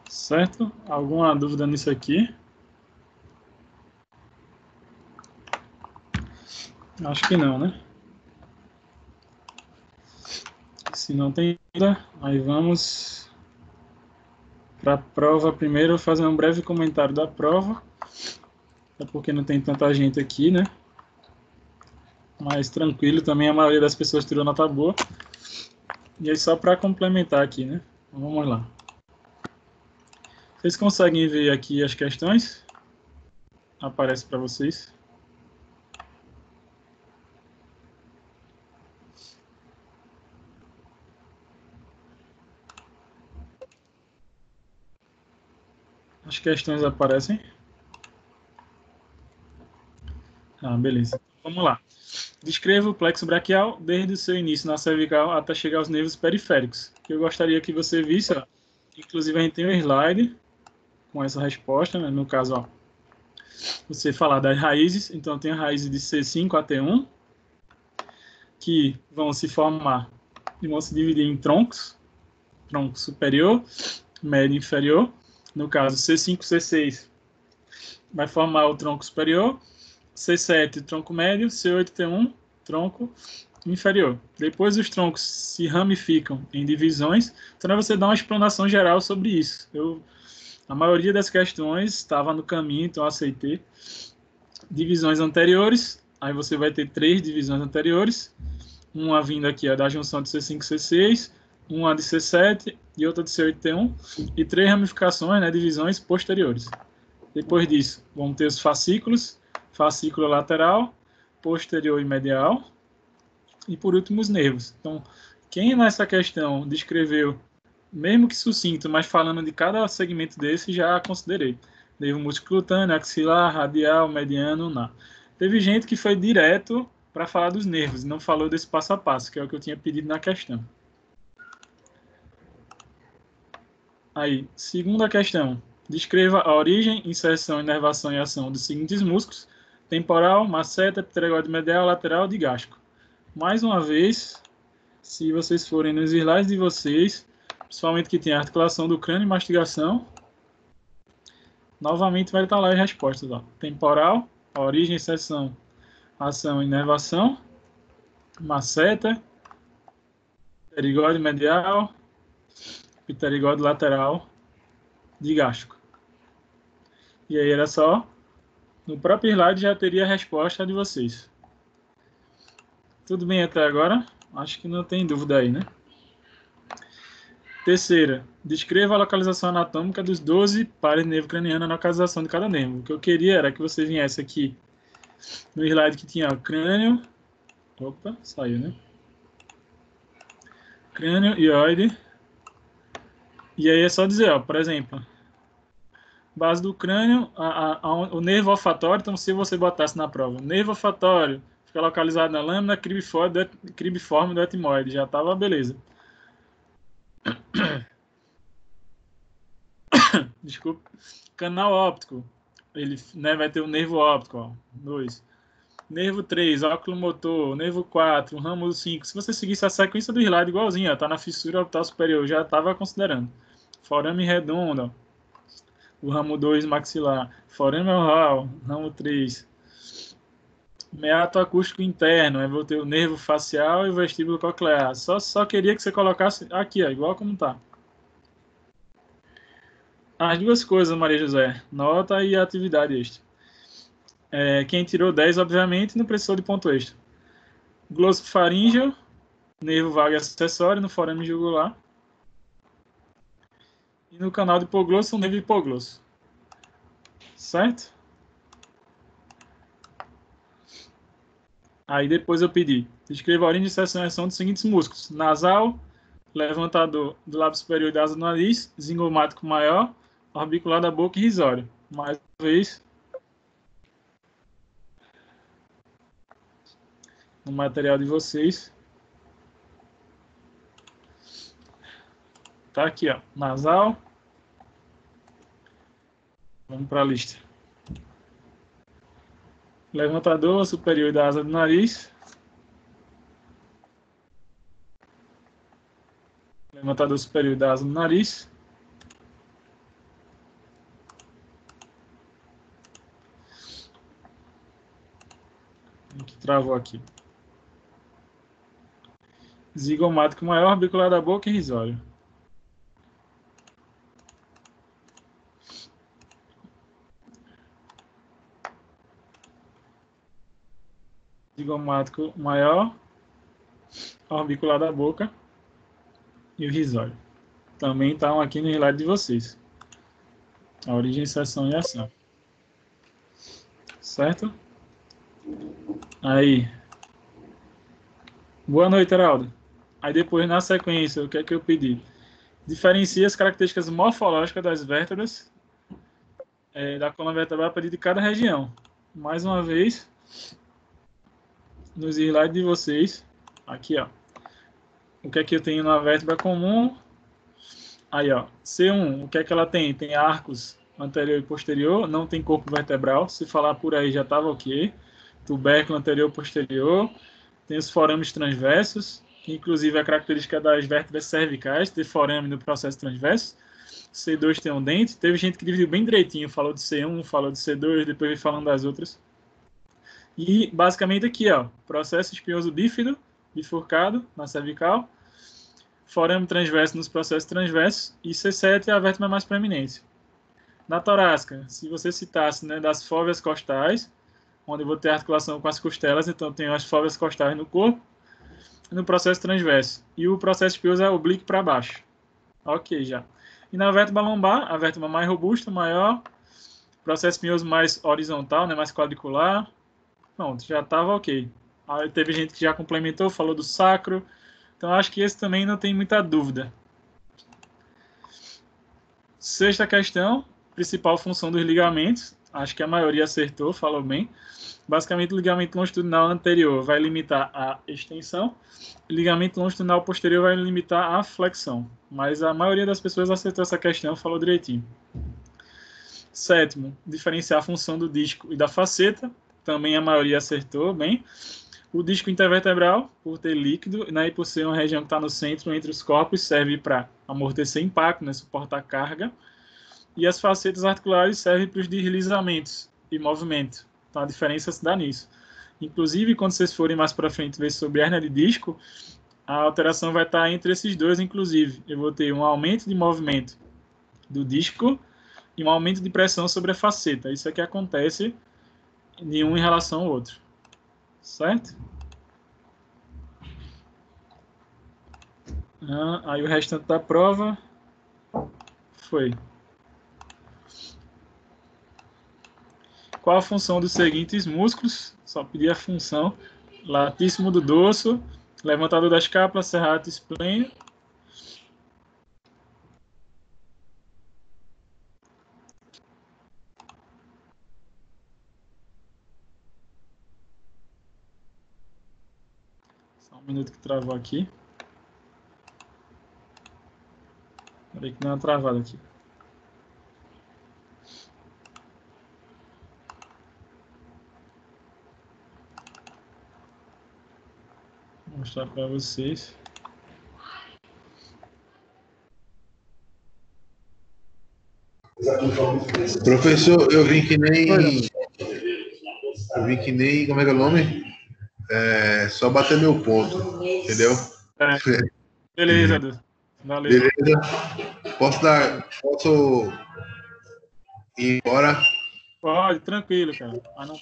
Certo? Alguma dúvida nisso aqui? Acho que não, né? Se não tem dúvida, aí vamos para a prova primeiro. Vou fazer um breve comentário da prova, até porque não tem tanta gente aqui, né? Mas tranquilo, também a maioria das pessoas tirou nota boa. E aí só para complementar aqui, né? Vamos lá. Vocês conseguem ver aqui as questões? Aparece para vocês. As questões aparecem? Ah, beleza. Vamos lá. Descreva o plexo braquial desde o seu início na cervical até chegar aos nervos periféricos. Eu gostaria que você visse, ó, inclusive a gente tem um slide com essa resposta, né? No caso, ó, você falar das raízes, então tem a raiz de C5 a T1, que vão se formar e vão se dividir em troncos, tronco superior, médio e inferior. No caso, C5, C6 vai formar o tronco superior, C7, tronco médio, C8, T1, tronco inferior. Depois os troncos se ramificam em divisões, então você dá uma explanação geral sobre isso. A maioria das questões estava no caminho, então aceitei. Divisões anteriores, aí você vai ter 3 divisões anteriores, uma vindo aqui da junção de C5 e C6, uma de C7 e outra de C8 e T1, e 3 ramificações, né, divisões posteriores. Depois disso, vamos ter os fascículos, fascículo lateral, posterior e medial, e por último os nervos. Então, quem nessa questão descreveu, mesmo que sucinto, mas falando de cada segmento desse, já considerei. Nervo musculocutâneo, axilar, radial, mediano, não. Teve gente que foi direto para falar dos nervos, não falou desse passo a passo, que é o que eu tinha pedido na questão. Aí, segunda questão. Descreva a origem, inserção, inervação e ação dos seguintes músculos: temporal, masseter, pteregoide medial, lateral, digástrico. Mais uma vez, se vocês forem nos slides de vocês, principalmente que tem a articulação do crânio e mastigação, novamente vai estar lá as respostas. Ó. Temporal, origem, inserção, ação e inervação, masseter, pteregoide medial, pteregoide lateral, digástrico. E aí era só, no próprio slide já teria a resposta de vocês. Tudo bem até agora? Acho que não tem dúvida aí, né? Terceira, descreva a localização anatômica dos 12 pares de nervo craniano na localização de cada nervo. O que eu queria era que você viesse aqui no slide que tinha o crânio. Opa, saiu, né? Crânio, ióide. E aí é só dizer, ó, por exemplo, base do crânio, o nervo olfatório. Então, se você botasse na prova, o nervo olfatório fica localizado na lâmina cribiforme do etmoide. Já estava beleza. Desculpa. Canal óptico. Ele, né, vai ter o nervo óptico, ó. 2. Nervo 3, óculo motor. Nervo 4, ramo 5. Se você seguisse a sequência do slide igualzinho, ó, tá na fissura orbital superior, já estava considerando. Forame redondo, ó. O ramo 2, maxilar. Forame oval, ramo 3. Meato acústico interno, aí vou ter o nervo facial e o vestíbulo coclear. Só queria que você colocasse aqui, ó, igual como tá. As duas coisas, Maria José, nota e atividade extra. Quem tirou 10, obviamente, não precisou de ponto extra. Glossofaríngeo, nervo vago acessório no forame jugular. E no canal de hipoglosso, o nervo hipoglosso. Certo? Aí depois eu pedi, descreva a origem de inserção e ação dos seguintes músculos: nasal, levantador do lábio superior da asa do nariz, zingomático maior, orbicular da boca e risório. Mais uma vez, no material de vocês. Tá aqui, ó, nasal. Vamos para a lista. Levantador superior da asa do nariz. Levantador superior da asa do nariz. travou aqui. Zigomático maior, orbicular da boca e risório. Zigomático maior, orbicular da boca e o risório. Também estão aqui no slide de vocês. A origem, seção e ação. Certo? Aí. Boa noite, Heraldo. Aí depois, na sequência, o que é que eu pedi? Diferencia as características morfológicas das vértebras da coluna vertebral a partir de cada região. Mais uma vez, nos slides de vocês, aqui, ó. O que é que eu tenho na vértebra comum? Aí, ó, C1, o que é que ela tem? Tem arcos anterior e posterior, não tem corpo vertebral. Se falar por aí já estava ok. Tubérculo anterior e posterior. Tem os forames transversos, que inclusive é a característica das vértebras cervicais, ter forame no processo transverso. C2 tem um dente. Teve gente que dividiu bem direitinho, falou de C1, falou de C2, depois veio falando das outras. E basicamente aqui, ó, processo espinhoso bífido, bifurcado na cervical, forame transverso nos processos transversos, e C7 é a vértebra mais proeminente. Na torácica, se você citasse, né, das fóveas costais, onde eu vou ter articulação com as costelas, então tenho as fóveas costais no corpo, no processo transverso. E o processo espinhoso é oblíquo para baixo. Ok, já. E na vértebra lombar, a vértebra mais robusta, maior, processo espinhoso mais horizontal, né, mais quadricular. Pronto, já estava ok. Aí teve gente que já complementou, falou do sacro. Então acho que esse também não tem muita dúvida. Sexta questão, principal função dos ligamentos. Acho que a maioria acertou, falou bem. Basicamente, o ligamento longitudinal anterior vai limitar a extensão, o ligamento longitudinal posterior vai limitar a flexão. Mas a maioria das pessoas acertou essa questão, falou direitinho. Sétimo, diferenciar a função do disco e da faceta. Também a maioria acertou bem. O disco intervertebral, por ter líquido, né, e por ser uma região que está no centro entre os corpos, serve para amortecer impacto, né, suportar carga. E as facetas articulares servem para os deslizamentos e movimento. Então a diferença se dá nisso. Inclusive, quando vocês forem mais para frente ver sobre hernia de disco, a alteração vai estar entre esses dois, inclusive. Eu vou ter um aumento de movimento do disco e um aumento de pressão sobre a faceta. Isso é que acontece de um em relação ao outro. Certo? Aí o restante da prova foi. Qual a função dos seguintes músculos? Só pedir a função. Latíssimo do dorso, levantador da escápula, serrato esplênio. Só um minuto que travou aqui. Peraí que deu uma travada aqui. Vou mostrar para vocês. Professor, eu vi que nem. Como é que é o nome? Só bater meu ponto, entendeu? Beleza, Edu. Valeu. Beleza? Posso ir embora? Pode, tranquilo, cara. Mas não...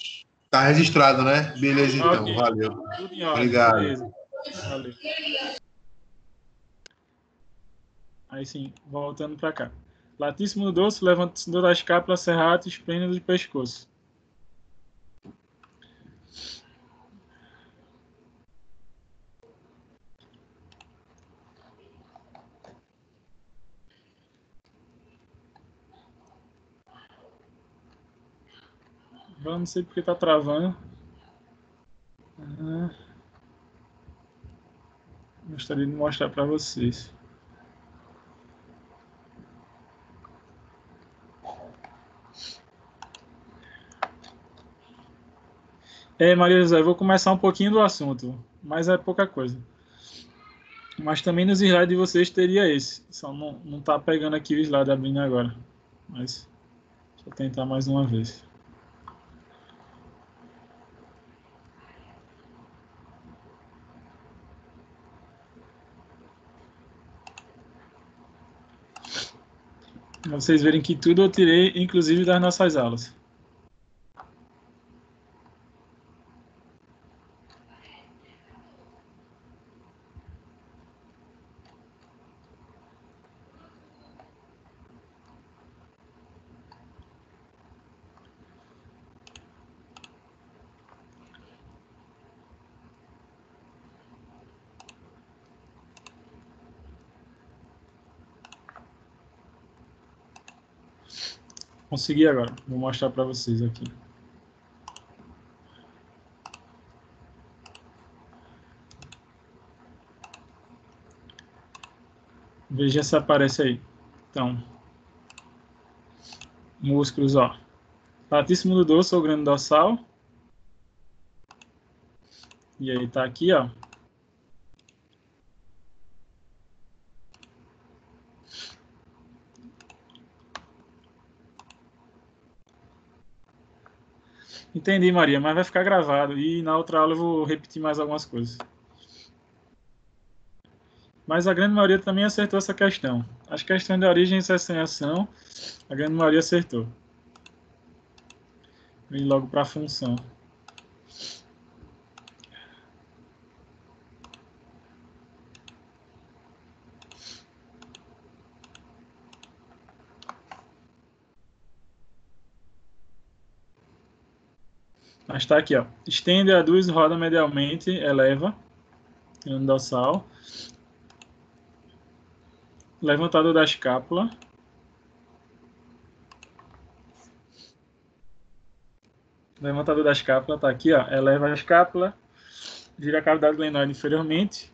Tá registrado, né? Beleza, então. Ok. Valeu. Tudo em ordem. Obrigado. Beleza. Valeu. Aí sim, voltando para cá. Latíssimo do dorso, levantador da escápula, serrato, esplênio do pescoço. Agora não sei porque tá travando. Gostaria de mostrar para vocês. Maria José, eu vou começar um pouquinho do assunto, mas é pouca coisa. Mas também nos slides de vocês teria esse. Só não tá pegando aqui o slide abrindo agora. Mas deixa eu tentar mais uma vez. Pra vocês verem que tudo eu tirei, inclusive das nossas aulas. Consegui agora. Vou mostrar para vocês aqui. Veja se aparece aí. Então, músculos, ó. Latíssimo do dorso ou grande dorsal. E aí tá aqui, ó. Entendi, Maria, mas vai ficar gravado. E na outra aula eu vou repetir mais algumas coisas. Mas a grande maioria também acertou essa questão. As questões de origem e inserção em ação, a grande maioria acertou. Vem logo para a função. Mas está aqui, ó. Estende, aduz, roda medialmente, eleva, grande dorsal. Levantador da escápula. Levantador da escápula está aqui, ó. Eleva a escápula, vira a cavidade glenoide inferiormente.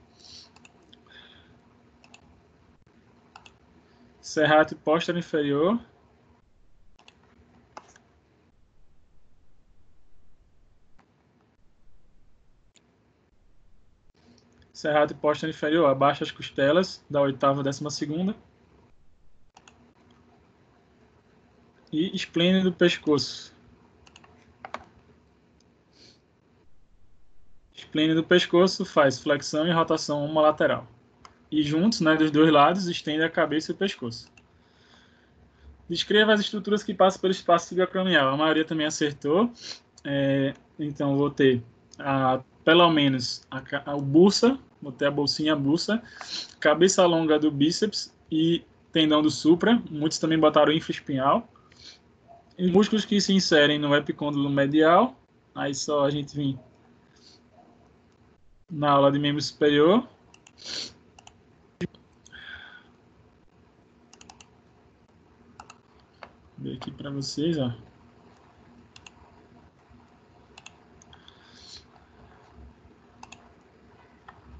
Serrátil póstero inferior. Serrátil póstero inferior, abaixa as costelas, da oitava à 12ª. E esplêndido do pescoço. Esplêndido do pescoço faz flexão e rotação uma lateral. E juntos, né, dos dois lados, estende a cabeça e o pescoço. Descreva as estruturas que passam pelo espaço tibiocranial. A maioria também acertou. Então, vou ter pelo menos o bursa, vou ter a bolsinha bursa, cabeça longa do bíceps e tendão do supra. Muitos também botaram infraespinhal. E músculos que se inserem no epicôndilo medial. Aí só a gente vir na aula de membro superior. Vou ver aqui para vocês, ó.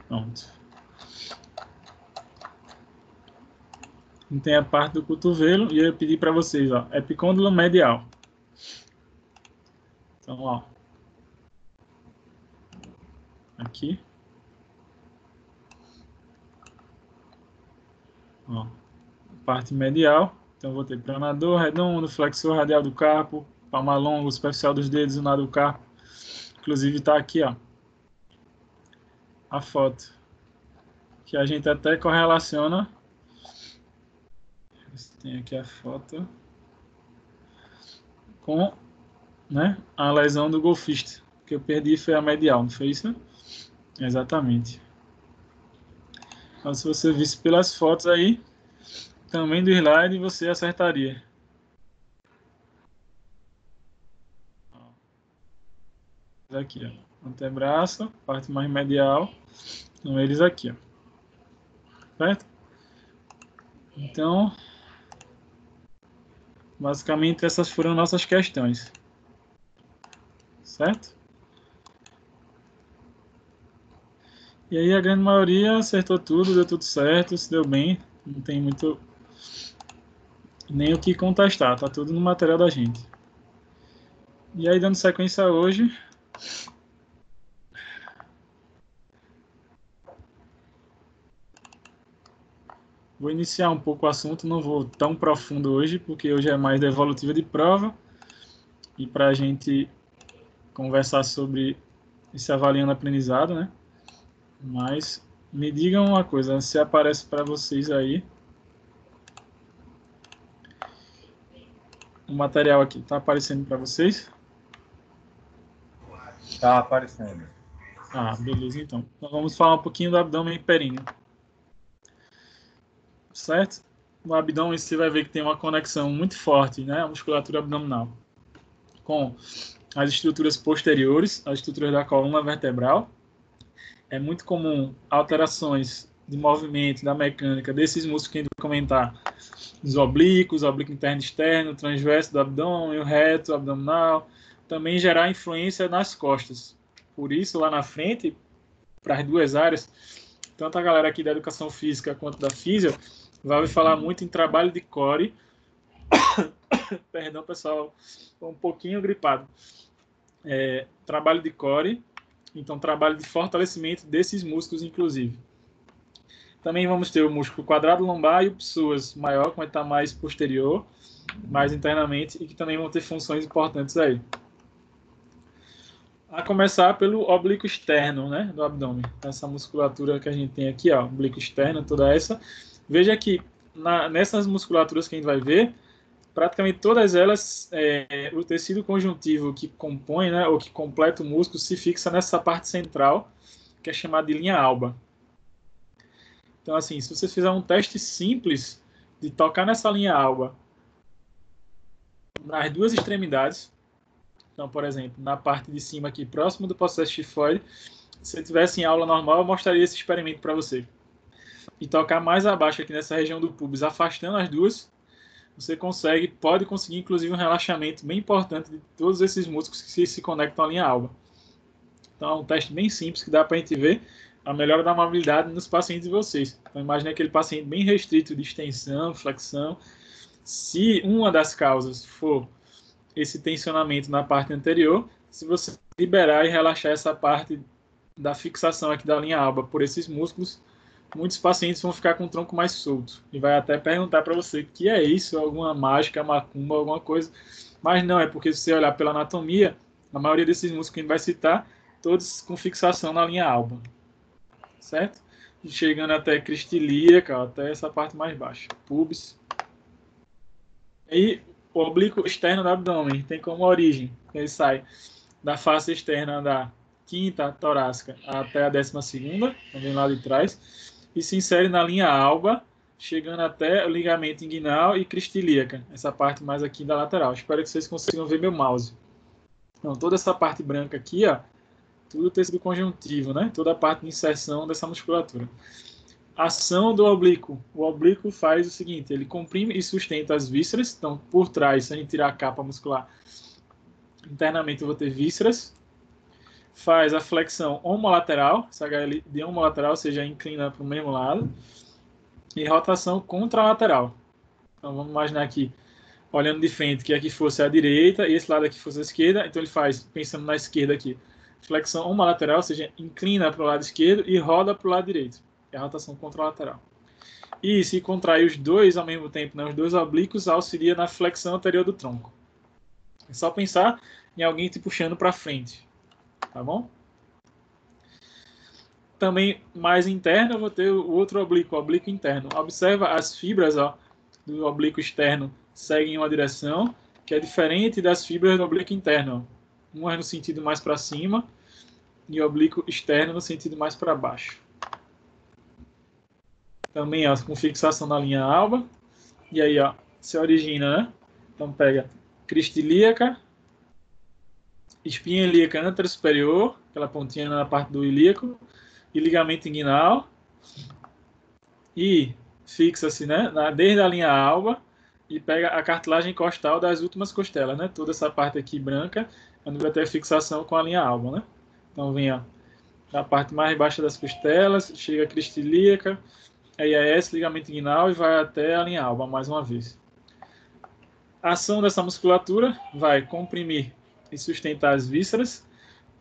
Pronto. Tem a parte do cotovelo e eu pedi para vocês, ó, epicôndilo medial. Então, ó, aqui, ó, parte medial. Então, vou ter planador redondo, flexor radial do carpo, palma longa, superficial dos dedos, o nado do carpo. Inclusive, tá aqui, ó, a foto, que a gente até correlaciona. Tem aqui a foto com, né, a lesão do golfista. O que eu perdi foi a medial, não foi isso? Exatamente. Então, se você visse pelas fotos aí, também do slide, você acertaria. Aqui, ó, antebraço, parte mais medial, são eles aqui, ó. Certo? Então, basicamente essas foram nossas questões. Certo? E aí a grande maioria acertou tudo, deu tudo certo, se deu bem, não tem muito nem o que contestar, tá tudo no material da gente. E aí, dando sequência hoje, vou iniciar um pouco o assunto, não vou tão profundo hoje, porque hoje é mais da evolutiva de prova, e para a gente conversar sobre esse avaliando aprendizado, né? Mas me digam uma coisa, se aparece para vocês aí o material aqui. Está aparecendo para vocês? Está aparecendo. Ah, beleza, então. Então vamos falar um pouquinho do abdômen períneo. Certo? No abdômen você vai ver que tem uma conexão muito forte, né? A musculatura abdominal com as estruturas posteriores, as estruturas da coluna vertebral. É muito comum alterações de movimento, da mecânica desses músculos que a gente vai comentar. Os oblíquos, oblíquo interno e externo, transverso do abdômen, o reto, abdominal. Também gerar influência nas costas. Por isso, lá na frente, para as duas áreas, tanto a galera aqui da educação física quanto da físio, vai falar muito em trabalho de core. Perdão, pessoal, estou um pouquinho gripado. Trabalho de core, então trabalho de fortalecimento desses músculos, inclusive. Também vamos ter o músculo quadrado lombar e o psoas maior, que vai estar mais posterior, mais internamente, e que também vão ter funções importantes aí. A começar pelo oblíquo externo, né, do abdômen. Essa musculatura que a gente tem aqui, ó, oblíquo externo, toda essa. Veja que nessas musculaturas que a gente vai ver, praticamente todas elas, o tecido conjuntivo que compõe, né, ou que completa o músculo, se fixa nessa parte central, que é chamada de linha alba. Então, assim, se você fizer um teste simples de tocar nessa linha alba nas duas extremidades, então, por exemplo, na parte de cima aqui, próximo do processo tifoide, se você tivesse em aula normal, eu mostraria esse experimento para você. E tocar mais abaixo aqui nessa região do pubis, afastando as duas, você pode conseguir inclusive um relaxamento bem importante de todos esses músculos que se conectam à linha alba. Então é um teste bem simples que dá para a gente ver a melhora da mobilidade nos pacientes de vocês. Então imagine aquele paciente bem restrito de extensão, flexão. Se uma das causas for esse tensionamento na parte anterior, se você liberar e relaxar essa parte da fixação aqui da linha alba por esses músculos, muitos pacientes vão ficar com o tronco mais solto e vai até perguntar para você o que é isso, alguma mágica, macumba, alguma coisa, mas não, é porque se você olhar pela anatomia, a maioria desses músculos que a gente vai citar, todos com fixação na linha alba, certo? E chegando até cristilíaca, até essa parte mais baixa, pubis. E o oblíquo externo do abdômen tem como origem, ele sai da face externa da quinta torácica até a 12ª, também lá de trás, e se insere na linha alba, chegando até o ligamento inguinal e cristilíaca, essa parte mais aqui da lateral. Espero que vocês consigam ver meu mouse. Então, toda essa parte branca aqui, ó, tudo tecido conjuntivo, né? Toda a parte de inserção dessa musculatura. Ação do oblíquo. O oblíquo faz o seguinte, ele comprime e sustenta as vísceras. Então, por trás, se a gente tirar a capa muscular, internamente eu vou ter vísceras. Faz a flexão homolateral, essa HL de homolateral, ou seja, inclina para o mesmo lado. E rotação contralateral. Então, vamos imaginar aqui, olhando de frente, que aqui fosse a direita e esse lado aqui fosse a esquerda. Então, ele faz, pensando na esquerda aqui, flexão homolateral, ou seja, inclina para o lado esquerdo e roda para o lado direito. É a rotação contralateral. E se contrair os dois ao mesmo tempo, né, os dois oblíquos, auxilia na flexão anterior do tronco. É só pensar em alguém te puxando para frente. Tá bom? Também mais interno, eu vou ter o outro oblíquo, o oblíquo interno. Observa as fibras, ó, do oblíquo externo seguem uma direção que é diferente das fibras do oblíquo interno. Uma no sentido mais para cima e o oblíquo externo no sentido mais para baixo. Também, ó, com fixação na linha alba. E aí, ó, se origina, né? Então pega cristilíaca, espinha ilíaca anterosuperior, aquela pontinha na parte do ilíaco, e ligamento inguinal. E fixa-se, né, desde a linha alba e pega a cartilagem costal das últimas costelas, né? Toda essa parte aqui branca, onde vai ter fixação com a linha alba, né? Então vem, ó, a parte mais baixa das costelas, chega a cristilíaca, EIS, ligamento inguinal e vai até a linha alba, mais uma vez. A ação dessa musculatura vai comprimir e sustentar as vísceras.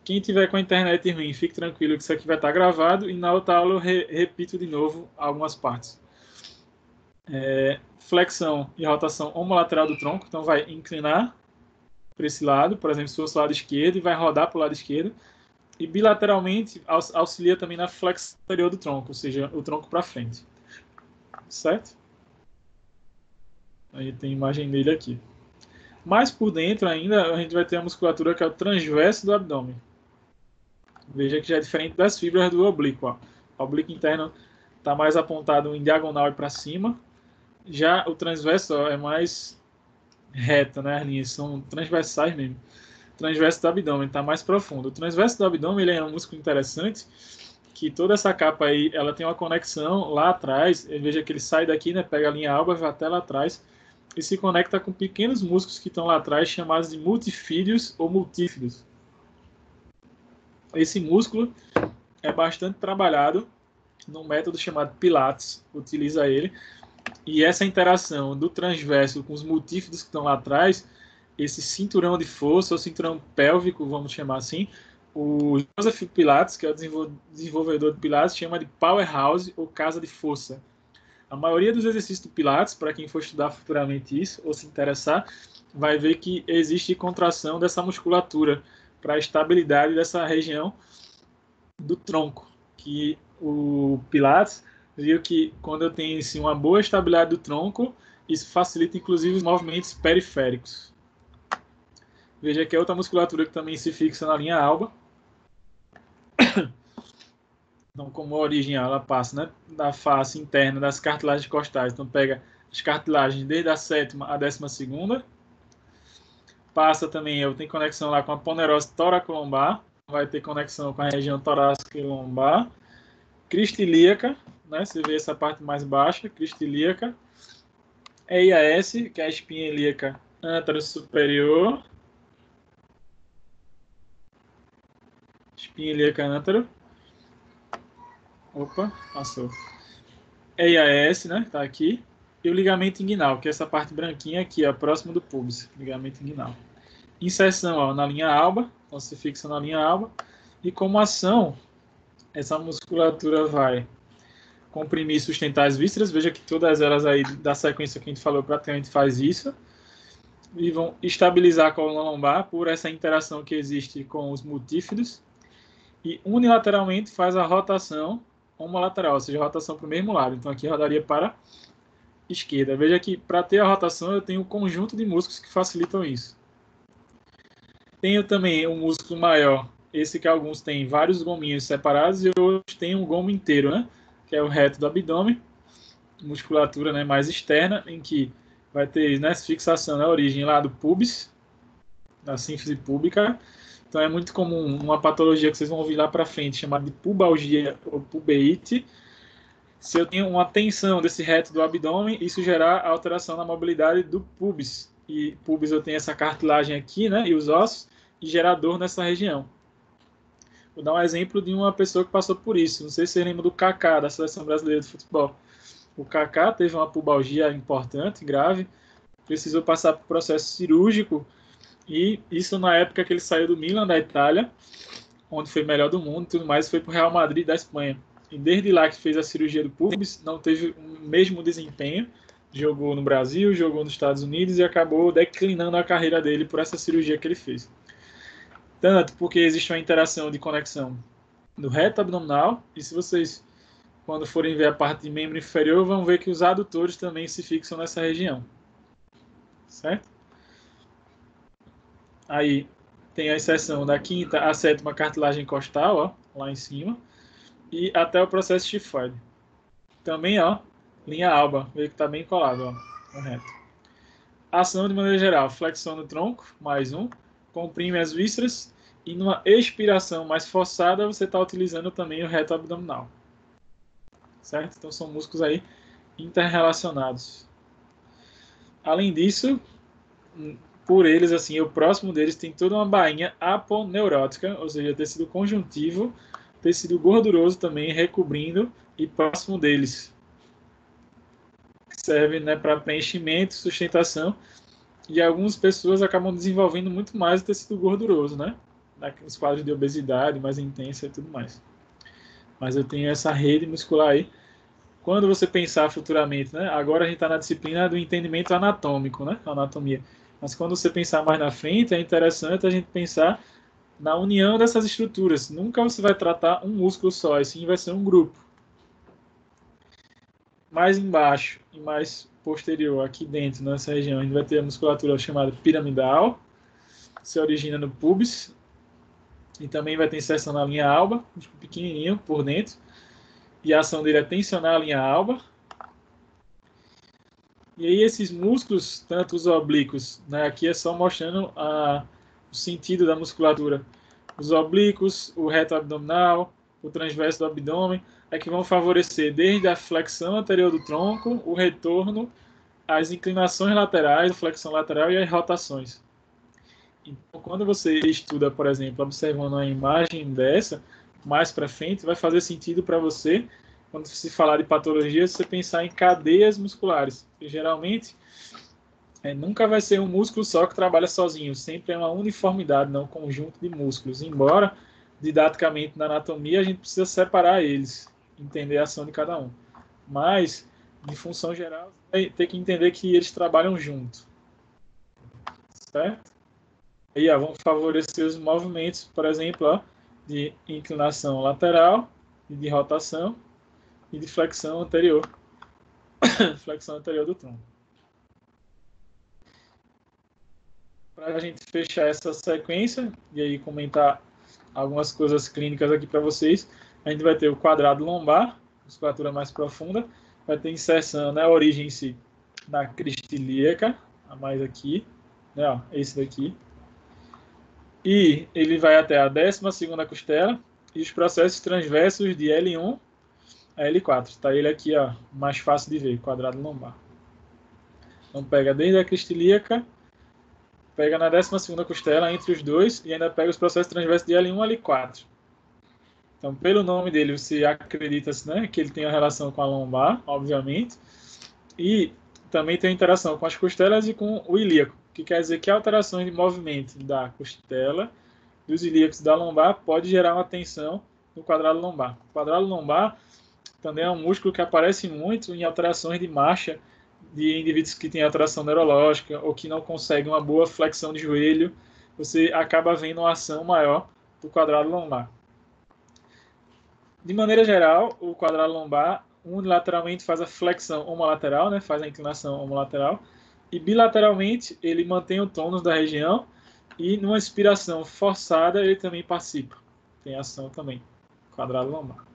Quem tiver com a internet ruim, fique tranquilo que isso aqui vai estar gravado e na outra aula eu repito de novo algumas partes. Flexão e rotação homolateral do tronco, então vai inclinar para esse lado, por exemplo, se fosse o lado esquerdo, e vai rodar para o lado esquerdo. E bilateralmente auxilia também na flexão anterior do tronco, ou seja, o tronco para frente. Certo? Aí tem a imagem dele aqui. Mais por dentro ainda, a gente vai ter a musculatura que é o transverso do abdômen. Veja que já é diferente das fibras do oblíquo. Ó. O oblíquo interno está mais apontado em diagonal e para cima. Já o transverso é mais reta, né? As linhas são transversais mesmo. O transverso do abdômen está mais profundo. O transverso do abdômen ele é um músculo interessante, que toda essa capa aí, ela tem uma conexão lá atrás. Veja que ele sai daqui, né? Pega a linha alba, vai até lá atrás e se conecta com pequenos músculos que estão lá atrás, chamados de multifídeos ou multífidos. Esse músculo é bastante trabalhado num método chamado Pilates, utiliza ele. E essa interação do transverso com os multífidos que estão lá atrás, esse cinturão de força, ou cinturão pélvico, vamos chamar assim, o Joseph Pilates, que é o desenvolvedor do Pilates, chama de powerhouse ou casa de força. A maioria dos exercícios do Pilates, para quem for estudar futuramente isso, ou se interessar, vai ver que existe contração dessa musculatura para a estabilidade dessa região do tronco, que o Pilates viu que quando eu tenho assim, uma boa estabilidade do tronco, isso facilita inclusive os movimentos periféricos. Veja que é outra musculatura que também se fixa na linha alba. Então, como a origem ela passa, né, da face interna das cartilagens costais. Então, pega as cartilagens desde a 7ª à 12ª. Passa também, eu tenho conexão lá com a ponerose toracolombar. Vai ter conexão com a região torácica e lombar. Crista ilíaca, né? Você vê essa parte mais baixa, crista ilíaca. EIAS, que é a espinha ilíaca antero-superior. Espinha ilíaca antero. Opa, passou. EIAS, né? Tá aqui. E o ligamento inguinal, que é essa parte branquinha aqui, ó, próximo do pubis. Ligamento inguinal. Inserção, ó, na linha alba. Então, se fixa na linha alba. E como ação, essa musculatura vai comprimir e sustentar as vísceras. Veja que todas elas aí, da sequência que a gente falou, praticamente faz isso. E vão estabilizar a coluna lombar por essa interação que existe com os multífidos. E unilateralmente faz a rotação homolateral, ou seja, a rotação para o mesmo lado. Então aqui rodaria para a esquerda. Veja que para ter a rotação eu tenho um conjunto de músculos que facilitam isso. Tenho também um músculo maior, esse que alguns têm vários gominhos separados e outros têm um gomo inteiro, né? Que é o reto do abdômen, musculatura, né, mais externa, em que vai ter, né, fixação na origem lá do pubis, da sínfise púbica. Então é muito comum uma patologia que vocês vão ouvir lá para frente, chamada de pubalgia ou pubeite. Se eu tenho uma tensão desse reto do abdômen, isso gerar alteração na mobilidade do pubis. E pubis eu tenho essa cartilagem aqui, né, e os ossos, e gerar dor nessa região. Vou dar um exemplo de uma pessoa que passou por isso. Não sei se você lembra do Kaká, da Seleção Brasileira de Futebol. O Kaká teve uma pubalgia importante, grave, precisou passar por processo cirúrgico, e isso na época que ele saiu do Milan, da Itália, onde foi melhor do mundo e tudo mais, foi para o Real Madrid, da Espanha. E desde lá que fez a cirurgia do pubis, não teve o mesmo desempenho, jogou no Brasil, jogou nos Estados Unidos e acabou declinando a carreira dele por essa cirurgia que ele fez. Tanto porque existe uma interação de conexão do reto abdominal, e se vocês, quando forem ver a parte de membro inferior, vão ver que os adutores também se fixam nessa região. Certo? Aí tem a inserção da 5ª à 7ª cartilagem costal, ó, lá em cima, e até o processo tifoide. Também, ó, linha alba, vê que está bem colado, ó, correto. Ação de maneira geral, flexão no tronco, mais um, comprime as vísceras, e numa expiração mais forçada, você está utilizando também o reto abdominal. Certo? Então são músculos aí interrelacionados. Além disso, por eles, assim, o próximo deles tem toda uma bainha aponeurótica, ou seja, tecido conjuntivo, tecido gorduroso também recobrindo e próximo deles. Serve, né, para preenchimento, sustentação, e algumas pessoas acabam desenvolvendo muito mais o tecido gorduroso, né? Nos quadros de obesidade mais intensa e tudo mais. Mas eu tenho essa rede muscular aí. Quando você pensar futuramente, né? Agora a gente está na disciplina do entendimento anatômico, né? Anatomia. Mas quando você pensar mais na frente, é interessante a gente pensar na união dessas estruturas. Nunca você vai tratar um músculo só, e sim vai ser um grupo. Mais embaixo e mais posterior, aqui dentro, nessa região, a gente vai ter a musculatura chamada piramidal, se origina no pubis, e também vai ter inserção na linha alba, pequenininho por dentro, e a ação dele é tensionar a linha alba. E aí esses músculos, tanto os oblíquos, né, aqui é só mostrando o sentido da musculatura. Os oblíquos, o reto abdominal, o transverso do abdômen, é que vão favorecer desde a flexão anterior do tronco, o retorno, as inclinações laterais, a flexão lateral e as rotações. Então, quando você estuda, por exemplo, observando uma imagem dessa, mais para frente, vai fazer sentido para você, quando se falar de patologia, você pensar em cadeias musculares. E, geralmente, nunca vai ser um músculo só que trabalha sozinho, sempre é uma uniformidade, não um conjunto de músculos. Embora, didaticamente, na anatomia, a gente precisa separar eles, entender a ação de cada um. Mas, de função geral, vai ter que entender que eles trabalham junto. Certo? E vão favorecer os movimentos, por exemplo, de inclinação lateral, e de rotação e de flexão anterior. Flexão anterior do tronco. Para a gente fechar essa sequência e aí comentar algumas coisas clínicas aqui para vocês, a gente vai ter o quadrado lombar, musculatura mais profunda, vai ter inserção, né, a origem em si, na crista ilíaca, a mais aqui, né, ó, esse daqui. E ele vai até a 12ª costela e os processos transversos de L1 a L4. Está ele aqui, ó, mais fácil de ver, quadrado lombar. Então pega desde a crista ilíaca, pega na 12ª costela, entre os dois, e ainda pega os processos transversos de L1 a L4. Então, pelo nome dele, você acredita, né, que ele tem uma relação com a lombar, obviamente, e também tem interação com as costelas e com o ilíaco, que quer dizer que alterações de movimento da costela, dos ilíacos da lombar, pode gerar uma tensão no quadrado lombar. O quadrado lombar também é um músculo que aparece muito em alterações de marcha de indivíduos que têm alteração neurológica ou que não conseguem uma boa flexão de joelho. Você acaba vendo uma ação maior do quadrado lombar. De maneira geral, o quadrado lombar unilateralmente faz a flexão homolateral, né, faz a inclinação homolateral, e bilateralmente ele mantém o tônus da região e numa inspiração forçada ele também participa. Tem ação também, quadrado lombar.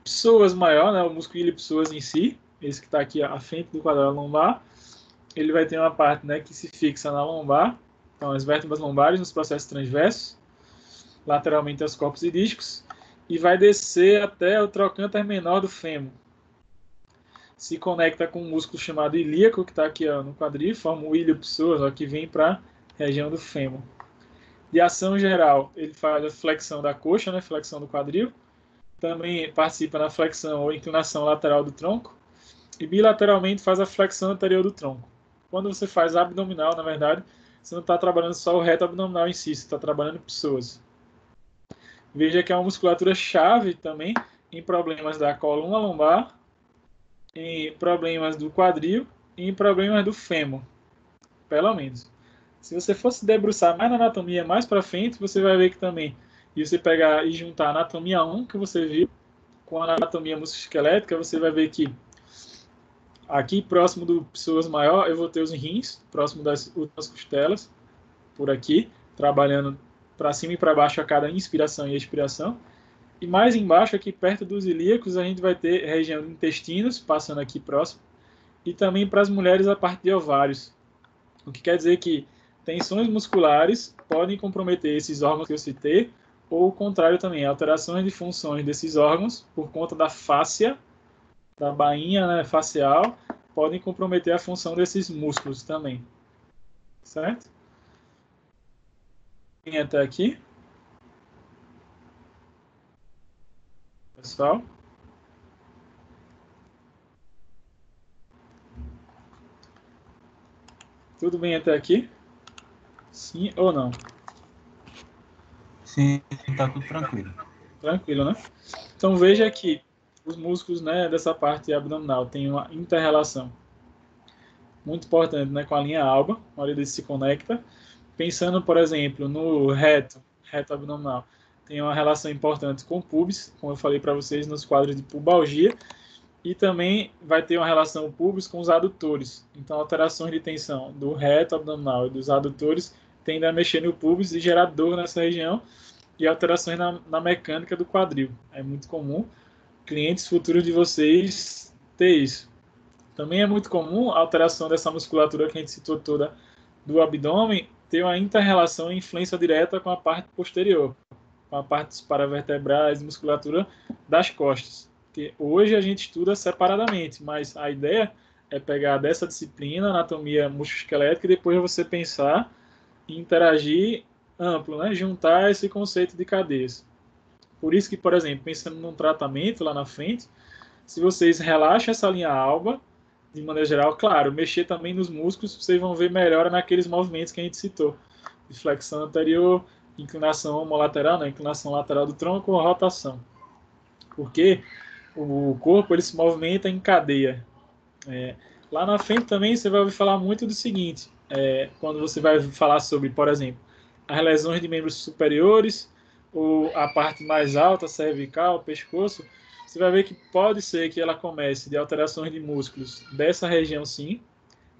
Psoas maior, né, o músculo ilio-psoas em si, esse que está aqui à frente do quadrado lombar, ele vai ter uma parte, né, que se fixa na lombar, então as vértebras lombares nos processos transversos, lateralmente aos corpos e discos, e vai descer até o trocânter menor do fêmur. Se conecta com um músculo chamado ilíaco, que está aqui, ó, no quadril, forma o ilio-psoas, que vem para a região do fêmur. De ação geral, ele faz a flexão da coxa, né, flexão do quadril, também participa na flexão ou inclinação lateral do tronco, e bilateralmente faz a flexão anterior do tronco. Quando você faz abdominal, na verdade, você não está trabalhando só o reto abdominal em si, você está trabalhando psoas. Veja que é uma musculatura chave também em problemas da coluna lombar, em problemas do quadril e em problemas do fêmur, pelo menos. Se você for se debruçar mais na anatomia mais para frente, você vai ver que também, e você pegar e juntar a anatomia 1 que você viu com a anatomia musculoesquelética, você vai ver que aqui próximo do psoas maior eu vou ter os rins, próximo das últimas costelas, por aqui, trabalhando para cima e para baixo a cada inspiração e expiração. E mais embaixo, aqui perto dos ilíacos, a gente vai ter região de intestinos, passando aqui próximo, e também para as mulheres a parte de ovários. O que quer dizer que tensões musculares podem comprometer esses órgãos que eu citei, ou o contrário também, alterações de funções desses órgãos por conta da fáscia, da bainha, né, facial, podem comprometer a função desses músculos também. Certo? Vem até aqui. Pessoal. Tudo bem até aqui? Sim ou não? Sim, tá tudo tranquilo. Tranquilo, né? Então veja que os músculos, né, dessa parte abdominal têm uma inter-relação muito importante, né, com a linha alba, a maioria deles se conecta. Pensando, por exemplo, no reto abdominal, tem uma relação importante com o pubis, como eu falei para vocês nos quadros de pubalgia, E também vai ter uma relação pubis com os adutores. Então, alterações de tensão do reto abdominal e dos adutores tendem a mexer no pubis e gerar dor nessa região, e alterações na mecânica do quadril. É muito comum clientes futuros de vocês ter isso. Também é muito comum a alteração dessa musculatura que a gente citou toda do abdômen ter uma inter-relação e influência direta com a parte posterior, com a parte dos paravertebrais e musculatura das costas. Porque hoje a gente estuda separadamente, mas a ideia é pegar dessa disciplina, anatomia musculoesquelética, e depois você pensar e interagir amplo, né? Juntar esse conceito de cadeias. Por isso que, por exemplo, pensando num tratamento lá na frente, se vocês relaxam essa linha alba, de maneira geral, claro, mexer também nos músculos, vocês vão ver melhora naqueles movimentos que a gente citou, de flexão anterior, inclinação homolateral, né? Inclinação lateral do tronco ou rotação. Porque o corpo ele se movimenta em cadeia. Lá na frente também você vai ouvir falar muito do seguinte, quando você vai falar sobre, por exemplo, as lesões de membros superiores, ou a parte mais alta, cervical, pescoço, você vai ver que pode ser que ela comece de alterações de músculos dessa região sim,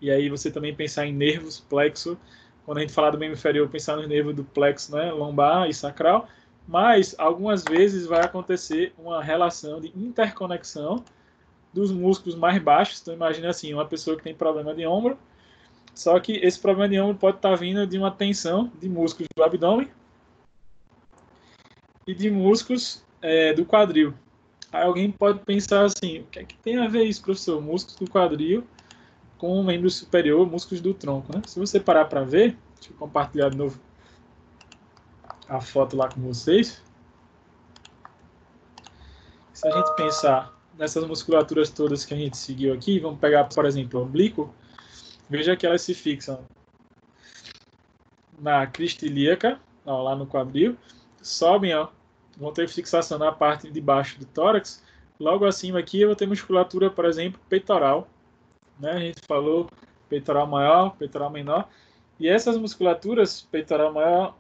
e aí você também pensar em nervos, plexo, quando a gente falar do membro inferior, pensar nos nervos do plexo, né, lombar e sacral, mas algumas vezes vai acontecer uma relação de interconexão dos músculos mais baixos. Então imagina assim, uma pessoa que tem problema de ombro, só que esse problema de ombro pode estar vindo de uma tensão de músculos do abdômen e de músculos do quadril. Aí alguém pode pensar assim, o que é que tem a ver isso, professor? Músculos do quadril com o membro superior, músculos do tronco, né? Se você parar para ver, deixa eu compartilhar de novo a foto lá com vocês. Se a gente pensar nessas musculaturas todas que a gente seguiu aqui, vamos pegar, por exemplo, o oblíquo, veja que elas se fixam na crista ilíaca, ó, lá no quadril, sobem, ó, vão ter fixação na parte de baixo do tórax. Logo acima aqui eu vou ter musculatura, por exemplo, peitoral, né? A gente falou peitoral maior, peitoral menor, e essas musculaturas, peitoral maior,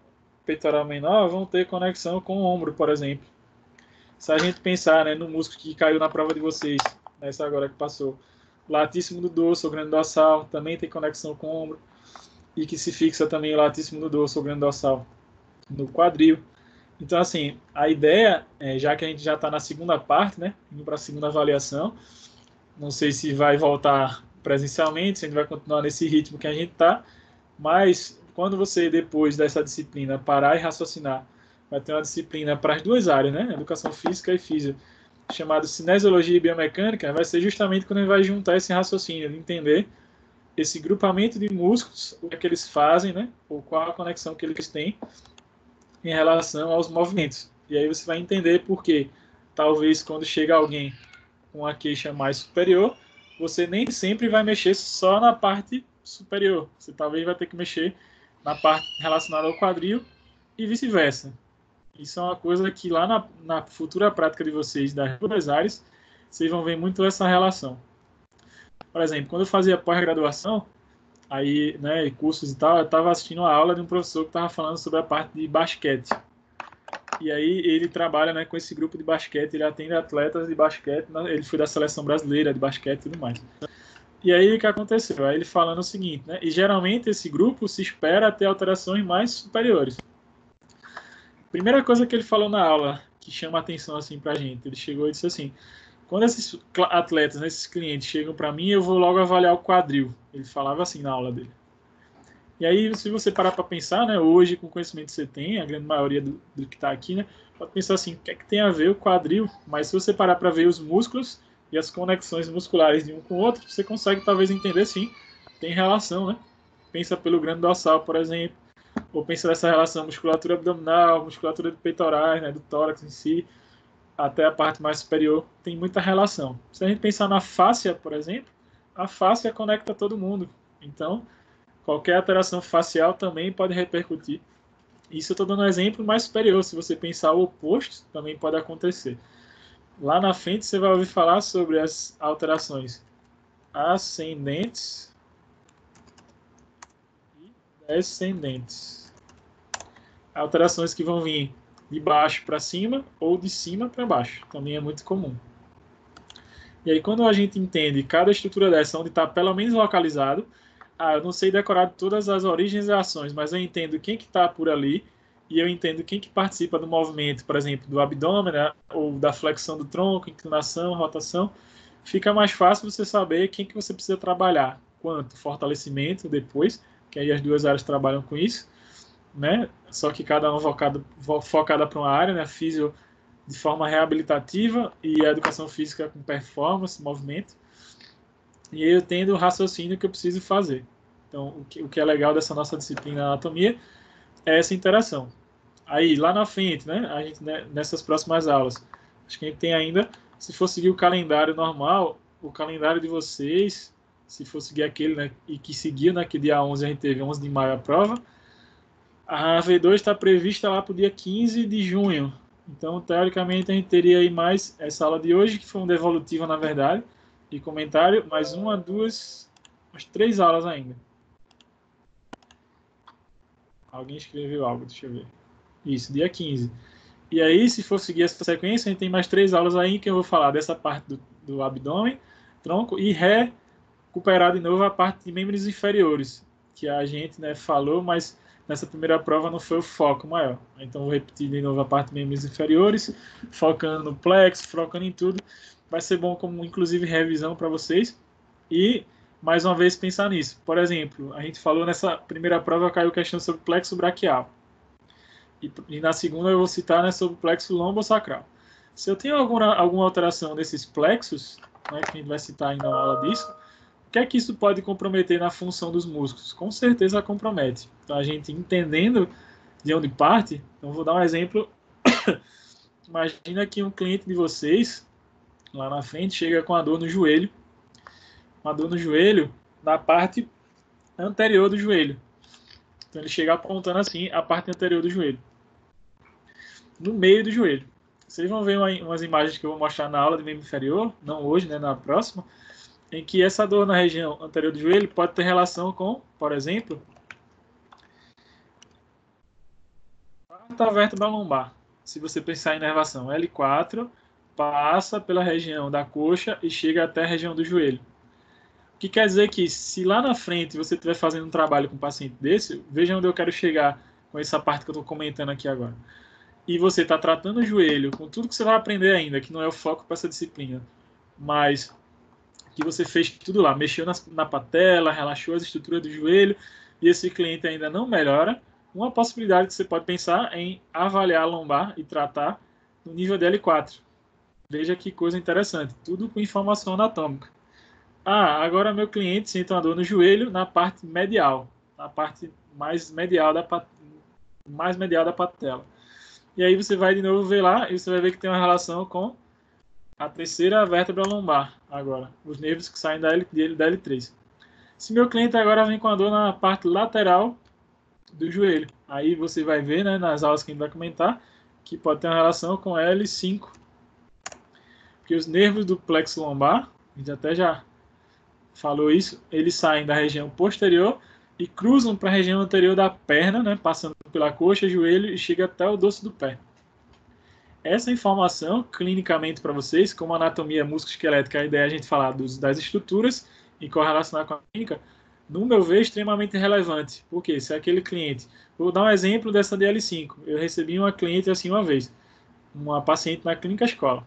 peitoral menor, vão ter conexão com o ombro, por exemplo. Se a gente pensar, né, no músculo que caiu na prova de vocês, nessa agora que passou, latíssimo do dorso, o grande dorsal, também tem conexão com o ombro, e que se fixa também o latíssimo do dorso, o grande dorsal, no quadril. Então, assim, a ideia, já que a gente já está na segunda parte, né, indo para a segunda avaliação, não sei se vai voltar presencialmente, se a gente vai continuar nesse ritmo que a gente está, mas quando você, depois dessa disciplina, parar e raciocinar, vai ter uma disciplina para as duas áreas, né, educação física e física, chamada cinesiologia e biomecânica, vai ser justamente quando a gente vai juntar esse raciocínio, de entender esse grupamento de músculos, o que é que eles fazem, né, ou qual a conexão que eles têm em relação aos movimentos. E aí você vai entender por que, talvez, quando chega alguém com a queixa mais superior, você nem sempre vai mexer só na parte superior. Você talvez vai ter que mexer na parte relacionada ao quadril e vice-versa. Isso é uma coisa que lá na futura prática de vocês das duas áreas, vocês vão ver muito essa relação. Por exemplo, quando eu fazia pós-graduação, aí, né, cursos e tal, eu estava assistindo uma aula de um professor que estava falando sobre a parte de basquete. E aí ele trabalha, né, com esse grupo de basquete, ele atende atletas de basquete, ele foi da seleção brasileira de basquete e tudo mais. E aí o que aconteceu? Aí ele falando o seguinte, né, e geralmente esse grupo se espera ter alterações mais superiores. Primeira coisa que ele falou na aula, que chama a atenção assim pra gente, ele chegou e disse assim, quando esses atletas, né, esses clientes chegam para mim, eu vou logo avaliar o quadril. Ele falava assim na aula dele. E aí, se você parar para pensar, né, hoje, com o conhecimento que você tem, a grande maioria do que está aqui, né, pode pensar assim, o que é que tem a ver o quadril? Mas se você parar para ver os músculos e as conexões musculares de um com o outro, você consegue talvez entender, sim, tem relação, né? Pensa pelo grande dorsal, por exemplo, ou pensa nessa relação musculatura abdominal, musculatura de peitorais, né, do tórax em si, até a parte mais superior, tem muita relação. Se a gente pensar na fáscia, por exemplo, a fáscia conecta todo mundo. Então, qualquer alteração facial também pode repercutir. Isso eu estou dando um exemplo mais superior. Se você pensar o oposto, também pode acontecer. Lá na frente você vai ouvir falar sobre as alterações ascendentes e descendentes. Alterações que vão vir de baixo para cima ou de cima para baixo. Também é muito comum. E aí, quando a gente entende cada estrutura dessa, onde está pelo menos localizado, eu não sei decorar todas as origens e ações, mas eu entendo quem que está por ali e eu entendo quem que participa do movimento, por exemplo, do abdômen, né, ou da flexão do tronco, inclinação, rotação. Fica mais fácil você saber quem que você precisa trabalhar, quanto fortalecimento depois, que aí as duas áreas trabalham com isso, né? Só que cada uma focada para uma área, né? Físio de forma reabilitativa e a educação física com performance, movimento. E eu tendo o raciocínio que eu preciso fazer. Então, o que é legal dessa nossa disciplina anatomia é essa interação. Aí, lá na frente, né, a gente, né, nessas próximas aulas, acho que a gente tem ainda, se for seguir o calendário normal, o calendário de vocês, se for seguir aquele, né, e que seguiu, né, que dia 11 a gente teve 11 de maio a prova, a V2 está prevista lá para o dia 15 de junho. Então, teoricamente, a gente teria aí mais essa aula de hoje, que foi uma devolutiva, na verdade, de comentário, mais uma, duas, umas 3 aulas ainda. Alguém escreveu algo, deixa eu ver. Isso, dia 15. E aí, se for seguir essa sequência, a gente tem mais 3 aulas aí que eu vou falar dessa parte do abdômen, tronco, e recuperar de novo a parte de membros inferiores, que a gente, né, falou, mas nessa primeira prova não foi o foco maior. Então, vou repetir de novo a parte de membros inferiores, focando no plexo, focando em tudo. Vai ser bom como, inclusive, revisão para vocês. E, mais uma vez, pensar nisso. Por exemplo, a gente falou nessa primeira prova, caiu questão sobre plexo braquial. E na segunda eu vou citar, né, sobre o plexo lombosacral. Se eu tenho alguma alteração desses plexos, né, que a gente vai citar ainda na aula disso, o que é que isso pode comprometer na função dos músculos? Com certeza compromete. Então, a gente entendendo de onde parte, então vou dar um exemplo. Imagina que um cliente de vocês, lá na frente, chega com a dor no joelho, uma dor no joelho na parte anterior do joelho. Então, ele chega apontando assim a parte anterior do joelho, no meio do joelho. Vocês vão ver umas imagens que eu vou mostrar na aula de membro inferior, não hoje, né, na próxima, em que essa dor na região anterior do joelho pode ter relação com, por exemplo, a vértebra lombar. Se você pensar em inervação, L4 passa pela região da coxa e chega até a região do joelho. O que quer dizer que se lá na frente você estiver fazendo um trabalho com um paciente desse, veja onde eu quero chegar com essa parte que eu estou comentando aqui agora. E você está tratando o joelho com tudo que você vai aprender ainda, que não é o foco para essa disciplina, mas que você fez tudo lá, mexeu na patela, relaxou as estruturas do joelho, e esse cliente ainda não melhora, uma possibilidade que você pode pensar é em avaliar a lombar e tratar no nível de L4. Veja que coisa interessante, tudo com informação anatômica. Agora meu cliente sente uma dor no joelho na parte medial, na parte mais medial da patela. E aí você vai de novo ver lá e você vai ver que tem uma relação com a terceira vértebra lombar agora, os nervos que saem da L3. Se meu cliente agora vem com a dor na parte lateral do joelho, aí você vai ver, né, nas aulas que a gente vai comentar, que pode ter uma relação com L5, porque os nervos do plexo lombar, a gente até já falou isso, eles saem da região posterior e cruzam para a região anterior da perna, né, passando pela coxa, joelho e chega até o dorso do pé. Essa informação, clinicamente para vocês, como anatomia musculoesquelética, a ideia é a gente falar das estruturas e correlacionar com a clínica, no meu ver, é extremamente relevante. Porque se aquele cliente... Vou dar um exemplo dessa DL5. Eu recebi uma cliente assim uma vez, uma paciente na clínica escola.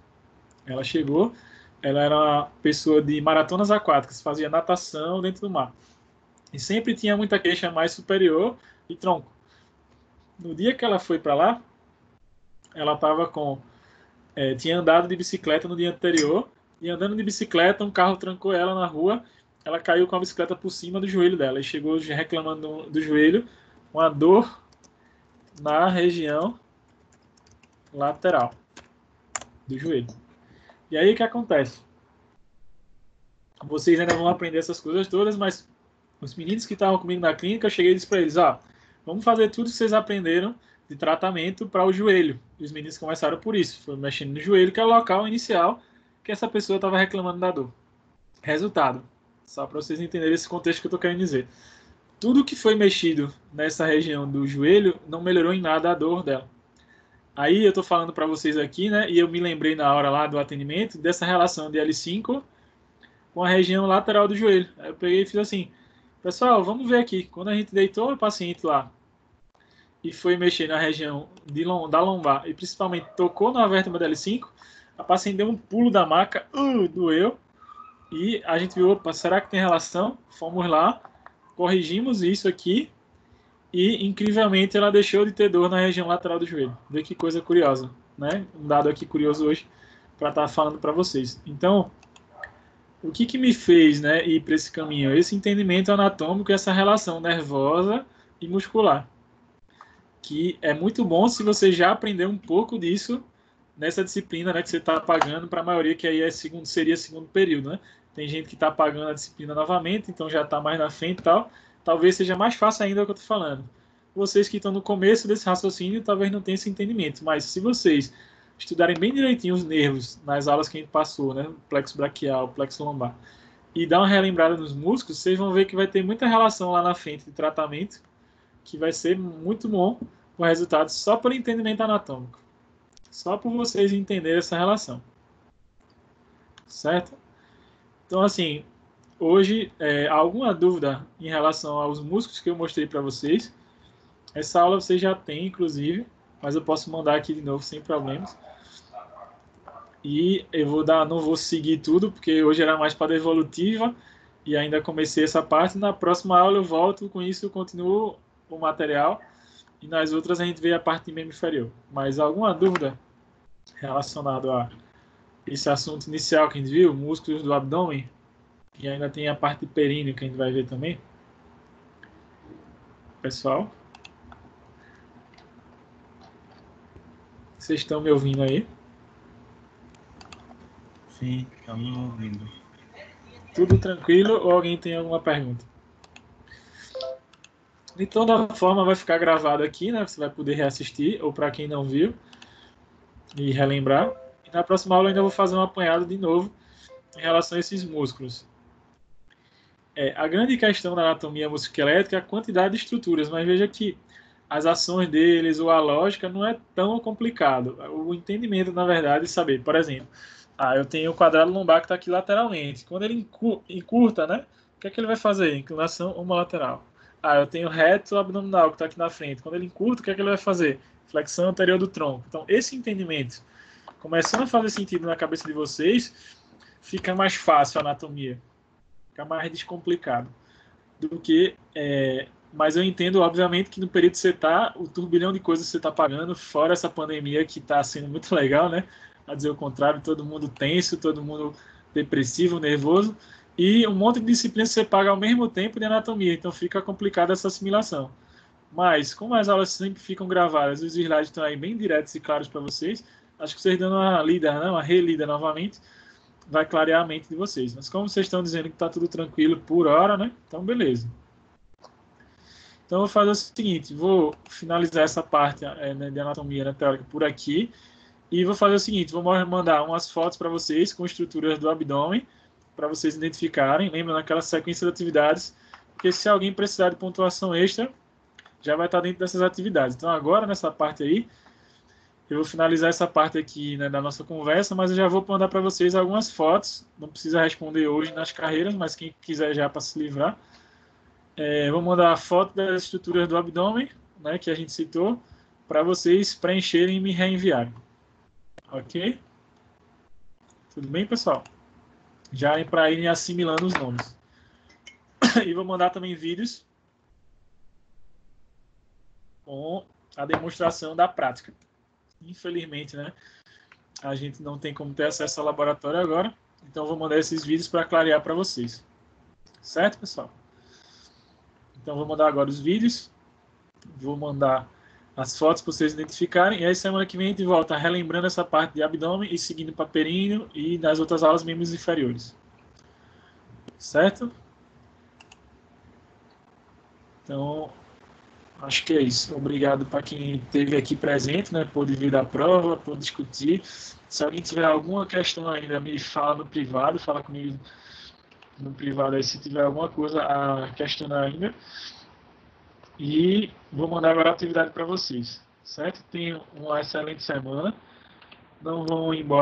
Ela chegou, ela era uma pessoa de maratonas aquáticas, fazia natação dentro do mar. E sempre tinha muita queixa mais superior e tronco. No dia que ela foi para lá, ela estava tinha andado de bicicleta no dia anterior, e andando de bicicleta, um carro trancou ela na rua, ela caiu com a bicicleta por cima do joelho dela, e chegou reclamando do joelho, uma dor na região lateral do joelho. E aí o que acontece? Vocês ainda vão aprender essas coisas todas, mas os meninos que estavam comigo na clínica, eu cheguei e disse para eles, vamos fazer tudo que vocês aprenderam de tratamento para o joelho. E os meninos começaram por isso, foi mexendo no joelho, que é o local inicial que essa pessoa estava reclamando da dor. Resultado, só para vocês entenderem esse contexto que eu estou querendo dizer. Tudo que foi mexido nessa região do joelho não melhorou em nada a dor dela. Aí eu estou falando para vocês aqui, né? E eu me lembrei na hora lá do atendimento dessa relação de L5 com a região lateral do joelho. Aí eu peguei e fiz assim, pessoal, vamos ver aqui. Quando a gente deitou o paciente lá e foi mexer na região da lombar e principalmente tocou na vértebra da L5, a paciente deu um pulo da maca, doeu. E a gente viu, opa, será que tem relação? Fomos lá, corrigimos isso aqui e, incrivelmente, ela deixou de ter dor na região lateral do joelho. Vê que coisa curiosa, né? Um dado aqui curioso hoje para estar falando para vocês. Então, o que me fez, né, ir para esse caminho? Esse entendimento anatômico, essa relação nervosa e muscular, que é muito bom se você já aprendeu um pouco disso nessa disciplina, né, que você está pagando para a maioria, que aí seria segundo período, né? Tem gente que está pagando a disciplina novamente, então já está mais na frente e tal. Talvez seja mais fácil ainda o que eu estou falando. Vocês que estão no começo desse raciocínio talvez não tenham esse entendimento, mas se vocês estudarem bem direitinho os nervos nas aulas que a gente passou, né, plexo braquial, plexo lombar, e dar uma relembrada nos músculos, vocês vão ver que vai ter muita relação lá na frente de tratamento, que vai ser muito bom com resultados só por entendimento anatômico. Só por vocês entenderem essa relação. Certo? Então, assim, hoje, alguma dúvida em relação aos músculos que eu mostrei para vocês? Essa aula vocês já têm, inclusive, mas eu posso mandar aqui de novo sem problemas. E eu não vou seguir tudo, porque hoje era mais para devolutiva e ainda comecei essa parte. Na próxima aula eu volto com isso, eu continuo o material e nas outras a gente vê a parte de membro inferior. Mas alguma dúvida relacionada a esse assunto inicial que a gente viu, músculos do abdômen, e ainda tem a parte períneo que a gente vai ver também? Pessoal? Vocês estão me ouvindo aí? Sim, estamos ouvindo. Tudo tranquilo ou alguém tem alguma pergunta? De toda forma, vai ficar gravado aqui, né? Você vai poder reassistir, ou para quem não viu, e relembrar. E na próxima aula eu ainda vou fazer um apanhado de novo em relação a esses músculos. A grande questão da anatomia musculoesquelética é a quantidade de estruturas, mas veja que as ações deles ou a lógica não é tão complicado. O entendimento, na verdade, é saber, por exemplo, eu tenho o quadrado lombar que está aqui lateralmente. Quando ele encurta, né? O que é que ele vai fazer? Inclinação uma lateral. Eu tenho reto abdominal que está aqui na frente. Quando ele encurta, o que é que ele vai fazer? Flexão anterior do tronco. Então, esse entendimento, começando a fazer sentido na cabeça de vocês, fica mais fácil a anatomia. Fica mais descomplicado do que... mas eu entendo, obviamente, que no período que você está, o turbilhão de coisas que você está pagando, fora essa pandemia que está sendo muito legal, né? A dizer o contrário, todo mundo tenso, todo mundo depressivo, nervoso, e um monte de disciplinas que você paga ao mesmo tempo de anatomia, então fica complicada essa assimilação. Mas, como as aulas sempre ficam gravadas, os slides estão aí bem diretos e claros para vocês, acho que vocês dando uma lida, né? Uma relida novamente, vai clarear a mente de vocês. Mas como vocês estão dizendo que está tudo tranquilo por hora, né? Então, beleza. Então, eu vou fazer o seguinte, vou finalizar essa parte de anatomia, né, teórica por aqui, e vou fazer o seguinte, vou mandar umas fotos para vocês com estruturas do abdômen, para vocês identificarem, lembra naquela sequência de atividades, porque se alguém precisar de pontuação extra, já vai estar dentro dessas atividades. Então, agora, nessa parte aí, eu vou finalizar essa parte aqui, né, da nossa conversa, mas eu já vou mandar para vocês algumas fotos, não precisa responder hoje nas carreiras, mas quem quiser já para se livrar, vou mandar a foto das estruturas do abdômen, né, que a gente citou, para vocês preencherem e me reenviarem. Ok? Tudo bem, pessoal? Já é para irem assimilando os nomes. E vou mandar também vídeos com a demonstração da prática. Infelizmente, né, a gente não tem como ter acesso ao laboratório agora, então vou mandar esses vídeos para clarear para vocês. Certo, pessoal? Então vou mandar agora os vídeos, vou mandar as fotos para vocês identificarem, e aí semana que vem a gente volta relembrando essa parte de abdômen e seguindo para períneo e nas outras aulas membros inferiores. Certo? Então, acho que é isso. Obrigado para quem esteve aqui presente, né? Pôde vir da prova, pôde discutir. Se alguém tiver alguma questão ainda, me fala no privado, fala comigo no privado aí se tiver alguma coisa a questionar ainda. E vou mandar agora a atividade para vocês. certo? Tenham uma excelente semana. Não vão embora